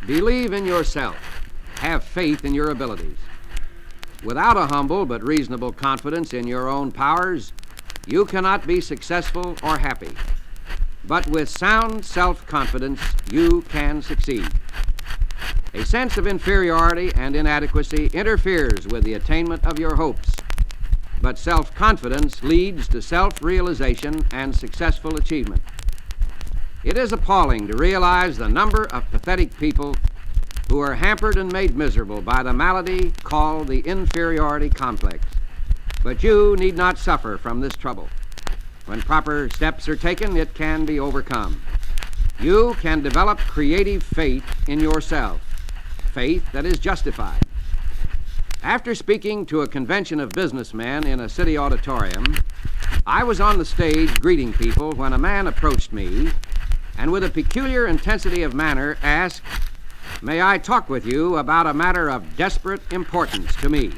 Believe in yourself. Have faith in your abilities. Without a humble but reasonable confidence in your own powers, you cannot be successful or happy. But with sound self-confidence, you can succeed. A sense of inferiority and inadequacy interferes with the attainment of your hopes, but self-confidence leads to self-realization and successful achievement. It is appalling to realize the number of pathetic people who are hampered and made miserable by the malady called the inferiority complex. But you need not suffer from this trouble. When proper steps are taken, it can be overcome. You can develop creative faith in yourself, faith that is justified. After speaking to a convention of businessmen in a city auditorium, I was on the stage greeting people when a man approached me and with a peculiar intensity of manner asked, "May I talk with you about a matter of desperate importance to me?"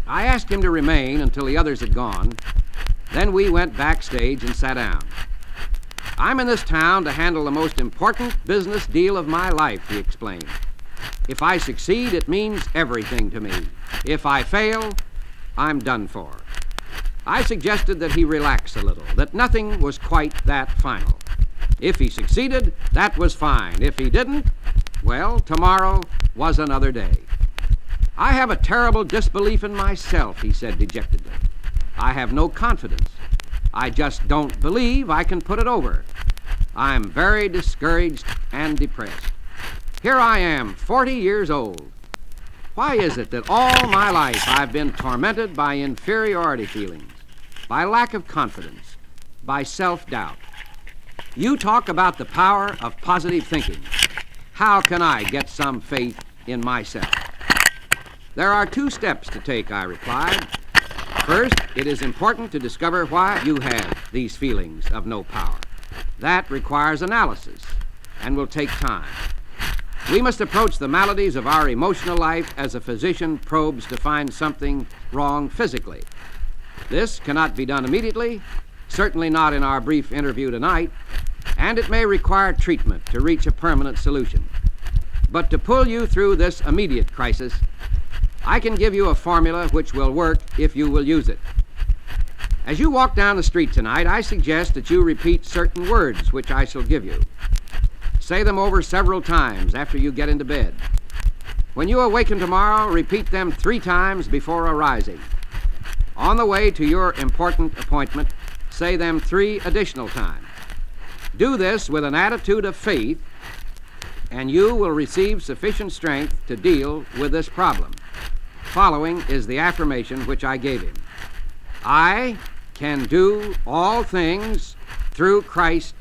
I asked him to remain until the others had gone. Then we went backstage and sat down. "I'm in this town to handle the most important business deal of my life," he explained. "If I succeed, it means everything to me. If I fail, I'm done for." I suggested that he relax a little, that nothing was quite that final. If he succeeded, that was fine. If he didn't, well, tomorrow was another day. "I have a terrible disbelief in myself," he said dejectedly. "I have no confidence. I just don't believe I can put it over. I'm very discouraged and depressed. Here I am, 40 years old. Why is it that all my life I've been tormented by inferiority feelings, by lack of confidence, by self-doubt? You talk about the power of positive thinking. How can I get some faith in myself?" "There are 2 steps to take," I replied. "First, it is important to discover why you have these feelings of no power. That requires analysis and will take time. We must approach the maladies of our emotional life as a physician probes to find something wrong physically. This cannot be done immediately, certainly not in our brief interview tonight, and it may require treatment to reach a permanent solution. But to pull you through this immediate crisis, I can give you a formula which will work if you will use it. As you walk down the street tonight, I suggest that you repeat certain words which I shall give you. Say them over several times after you get into bed. When you awaken tomorrow, repeat them 3 times before arising. On the way to your important appointment, say them 3 additional times. Do this with an attitude of faith, and you will receive sufficient strength to deal with this problem. Following is the affirmation which I gave him. "I can do all things through Christ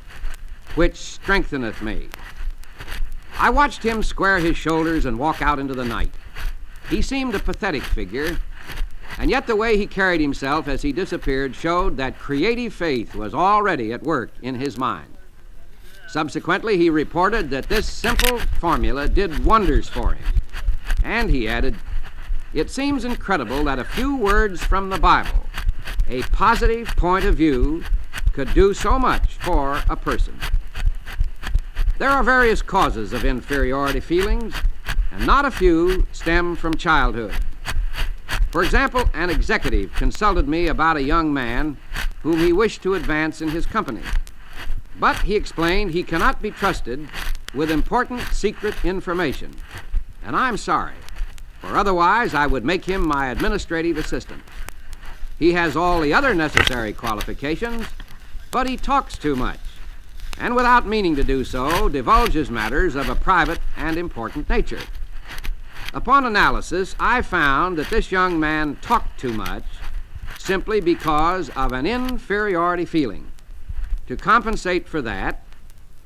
which strengtheneth me." I watched him square his shoulders and walk out into the night. He seemed a pathetic figure, and yet the way he carried himself as he disappeared showed that creative faith was already at work in his mind. Subsequently, he reported that this simple formula did wonders for him, and he added, "It seems incredible that a few words from the Bible, a positive point of view, could do so much for a person." There are various causes of inferiority feelings, and not a few stem from childhood. For example, an executive consulted me about a young man whom he wished to advance in his company. But he explained he cannot be trusted with important secret information, and I'm sorry, for otherwise I would make him my administrative assistant. He has all the other necessary qualifications, but he talks too much, and without meaning to do so, divulges matters of a private and important nature. Upon analysis, I found that this young man talked too much simply because of an inferiority feeling. To compensate for that,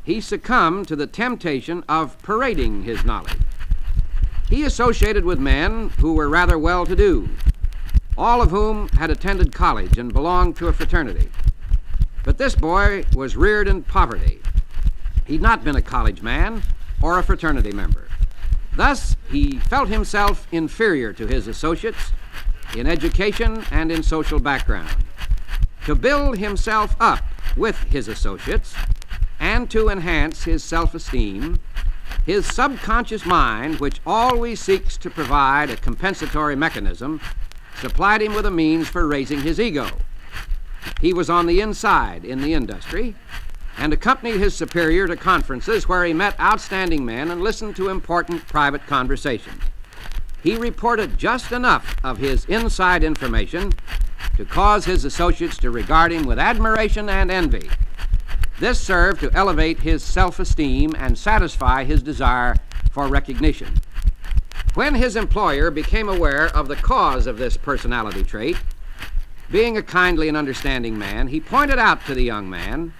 he succumbed to the temptation of parading his knowledge. He associated with men who were rather well-to-do, all of whom had attended college and belonged to a fraternity. But this boy was reared in poverty. He'd not been a college man or a fraternity member. Thus, he felt himself inferior to his associates in education and in social background. To build himself up with his associates and to enhance his self-esteem, His subconscious mind, which always seeks to provide a compensatory mechanism, supplied him with a means for raising his ego. He was on the inside in the industry and accompanied his superior to conferences where he met outstanding men and listened to important private conversations. He reported just enough of his inside information to cause his associates to regard him with admiration and envy. This served to elevate his self-esteem and satisfy his desire for recognition. When his employer became aware of the cause of this personality trait, being a kindly and understanding man, he pointed out to the young man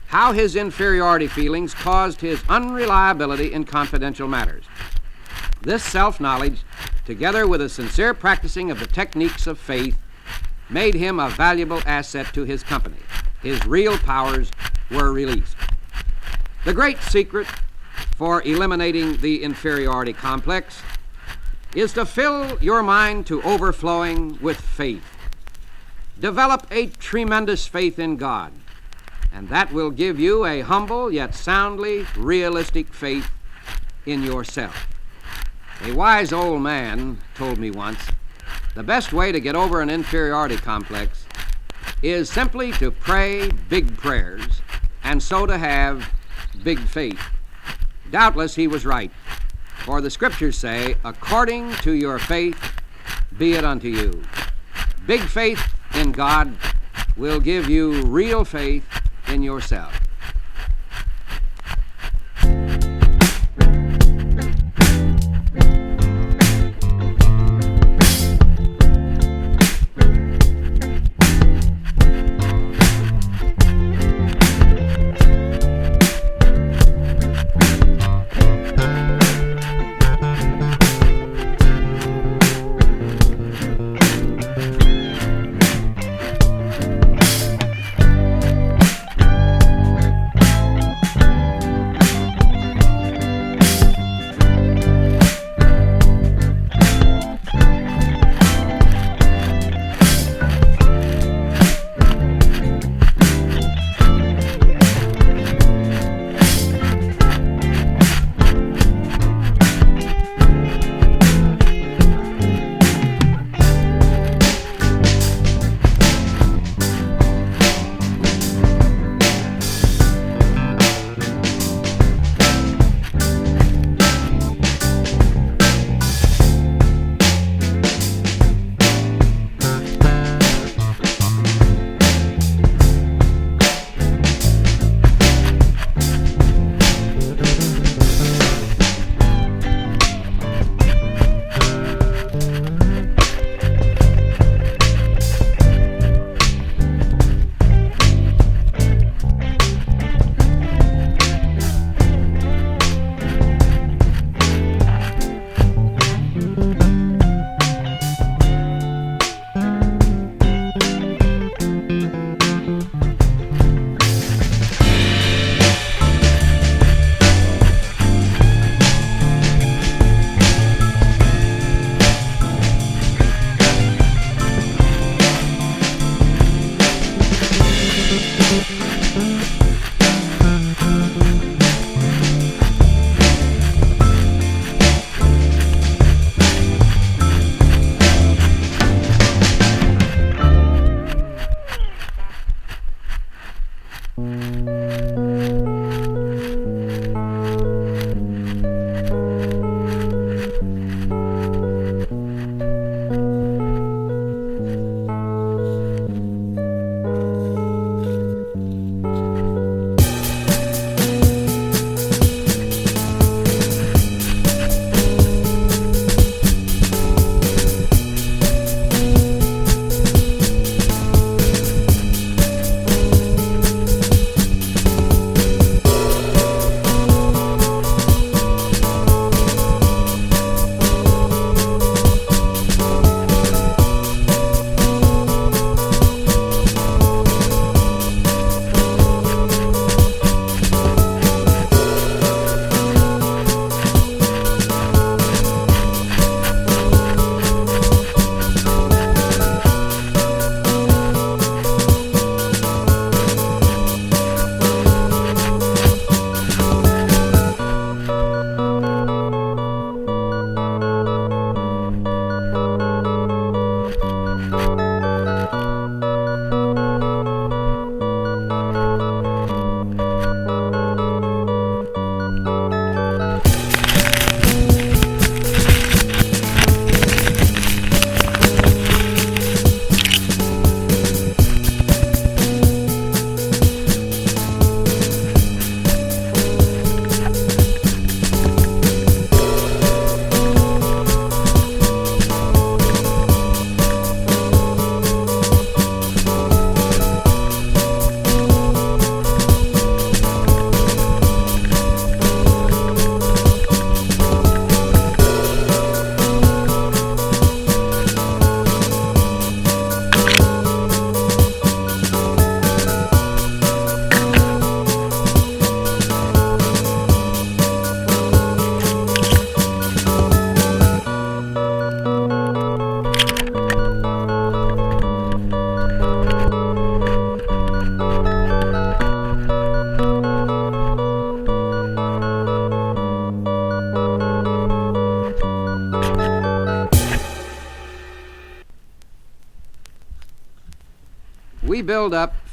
how his inferiority feelings caused his unreliability in confidential matters. This self-knowledge, together with a sincere practicing of the techniques of faith, made him a valuable asset to his company. His real powers were released. The great secret for eliminating the inferiority complex is to fill your mind to overflowing with faith. Develop a tremendous faith in God, and that will give you a humble yet soundly realistic faith in yourself. A wise old man told me once, the best way to get over an inferiority complex is simply to pray big prayers and so to have big faith. Doubtless he was right, for the scriptures say, according to your faith be it unto you. Big faith in God will give you real faith in yourself.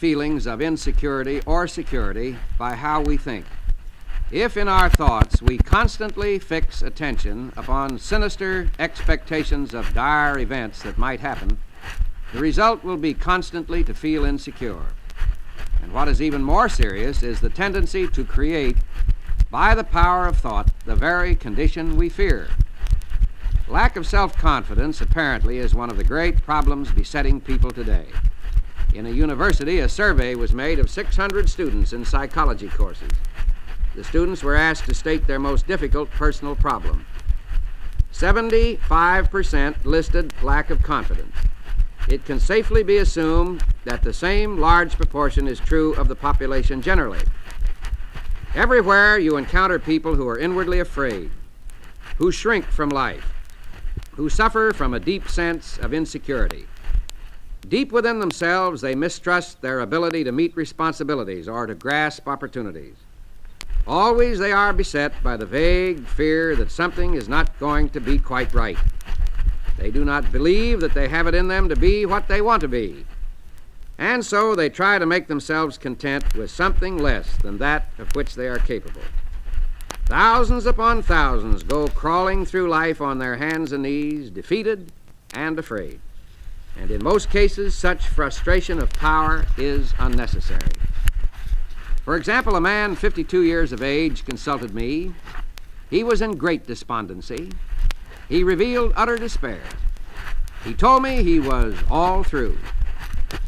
feelings of insecurity or security by how we think. If in our thoughts we constantly fix attention upon sinister expectations of dire events that might happen, the result will be constantly to feel insecure. And what is even more serious is the tendency to create, by the power of thought, the very condition we fear. Lack of self-confidence apparently is one of the great problems besetting people today. In a university, a survey was made of 600 students in psychology courses. The students were asked to state their most difficult personal problem. 75% listed lack of confidence. It can safely be assumed that the same large proportion is true of the population generally. Everywhere you encounter people who are inwardly afraid, who shrink from life, who suffer from a deep sense of insecurity. Deep within themselves, they mistrust their ability to meet responsibilities or to grasp opportunities. Always they are beset by the vague fear that something is not going to be quite right. They do not believe that they have it in them to be what they want to be. And so they try to make themselves content with something less than that of which they are capable. Thousands upon thousands go crawling through life on their hands and knees, defeated and afraid. And in most cases, such frustration of power is unnecessary. For example, a man 52 years of age consulted me. He was in great despondency. He revealed utter despair. He told me he was all through.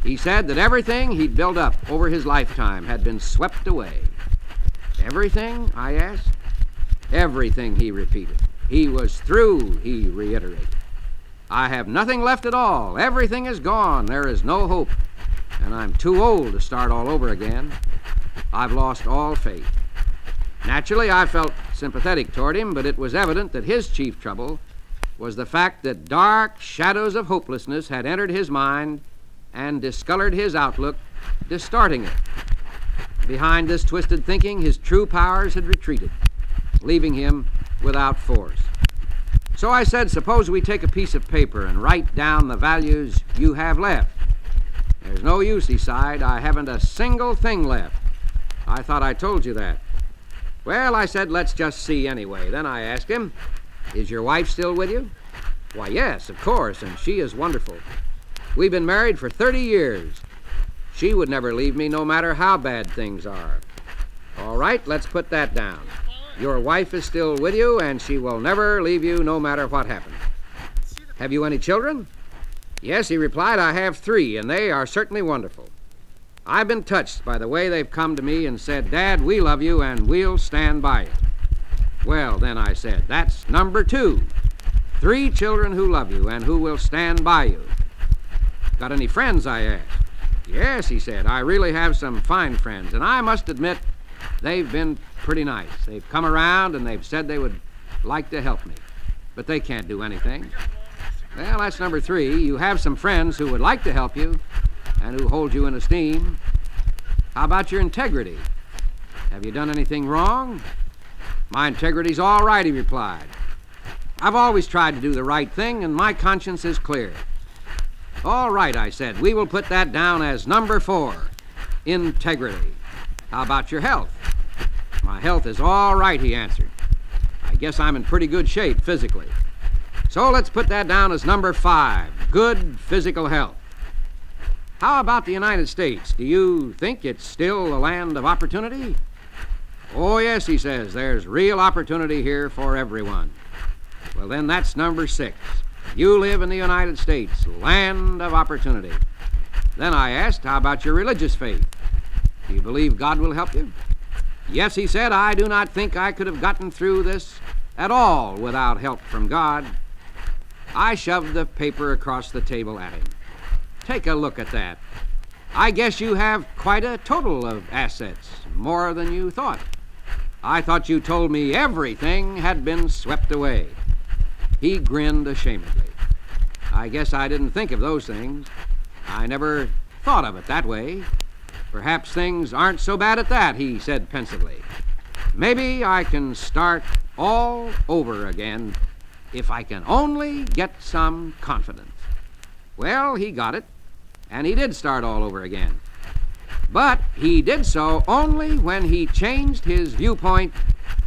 He said that everything he'd built up over his lifetime had been swept away. Everything? I asked. Everything, he repeated. He was through, he reiterated. I have nothing left at all. Everything is gone. There is no hope. And I'm too old to start all over again. I've lost all faith. Naturally, I felt sympathetic toward him, but it was evident that his chief trouble was the fact that dark shadows of hopelessness had entered his mind and discolored his outlook, distorting it. Behind this twisted thinking, his true powers had retreated, leaving him without force. So I said, suppose we take a piece of paper and write down the values you have left. There's no use, he sighed. I haven't a single thing left. I thought I told you that. Well, I said, let's just see anyway. Then I asked him, is your wife still with you? Why, yes, of course, and she is wonderful. We've been married for 30 years. She would never leave me no matter how bad things are. All right, let's put that down. Your wife is still with you, and she will never leave you no matter what happens. Have you any children? Yes, he replied, I have 3, and they are certainly wonderful. I've been touched by the way they've come to me and said, Dad, we love you and we'll stand by you. Well, then I said, that's number 2. 3 children who love you and who will stand by you. Got any friends, I asked. Yes, he said, I really have some fine friends, and I must admit they've been pretty nice. They've come around and they've said they would like to help me, but they can't do anything. Well, that's number 3. You have some friends who would like to help you and who hold you in esteem. How about your integrity? Have you done anything wrong? My integrity's all right, he replied. I've always tried to do the right thing, and my conscience is clear. All right, I said, we will put that down as number 4, integrity. How about your health? My health is all right, he answered. I guess I'm in pretty good shape physically. So let's put that down as number 5, good physical health. How about the United States? Do you think it's still a land of opportunity? Oh, yes, he says, there's real opportunity here for everyone. Well, then that's number 6. You live in the United States, land of opportunity. Then I asked, how about your religious faith? Do you believe God will help you? Yes, he said, I do not think I could have gotten through this at all without help from God. I shoved the paper across the table at him. Take a look at that. I guess you have quite a total of assets, more than you thought. I thought you told me everything had been swept away. He grinned ashamedly. I guess I didn't think of those things. I never thought of it that way. Perhaps things aren't so bad at that, he said pensively. Maybe I can start all over again if I can only get some confidence. Well, he got it, and he did start all over again. But he did so only when he changed his viewpoint,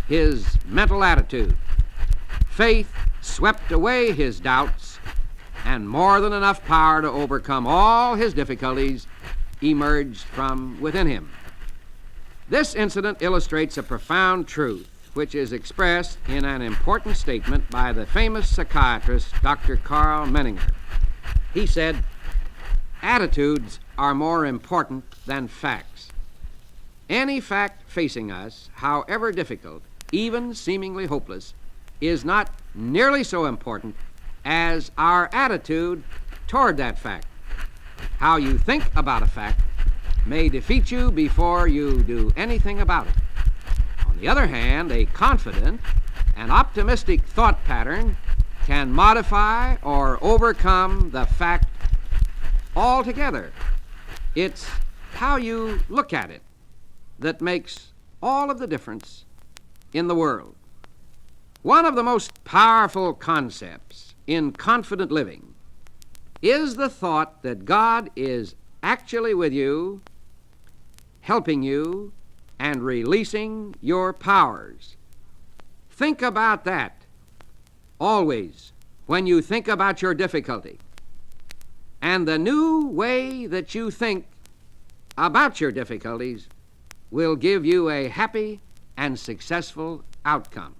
his mental attitude. Faith swept away his doubts, and more than enough power to overcome all his difficulties emerged from within him. This incident illustrates a profound truth, which is expressed in an important statement by the famous psychiatrist Dr. Carl Menninger. He said, "Attitudes are more important than facts. Any fact facing us, however difficult, even seemingly hopeless, is not nearly so important as our attitude toward that fact. How you think about a fact may defeat you before you do anything about it. On the other hand, a confident and optimistic thought pattern can modify or overcome the fact altogether. It's how you look at it that makes all of the difference in the world." One of the most powerful concepts in confident living is the thought that God is actually with you, helping you, and releasing your powers. Think about that always when you think about your difficulty. And the new way that you think about your difficulties will give you a happy and successful outcome.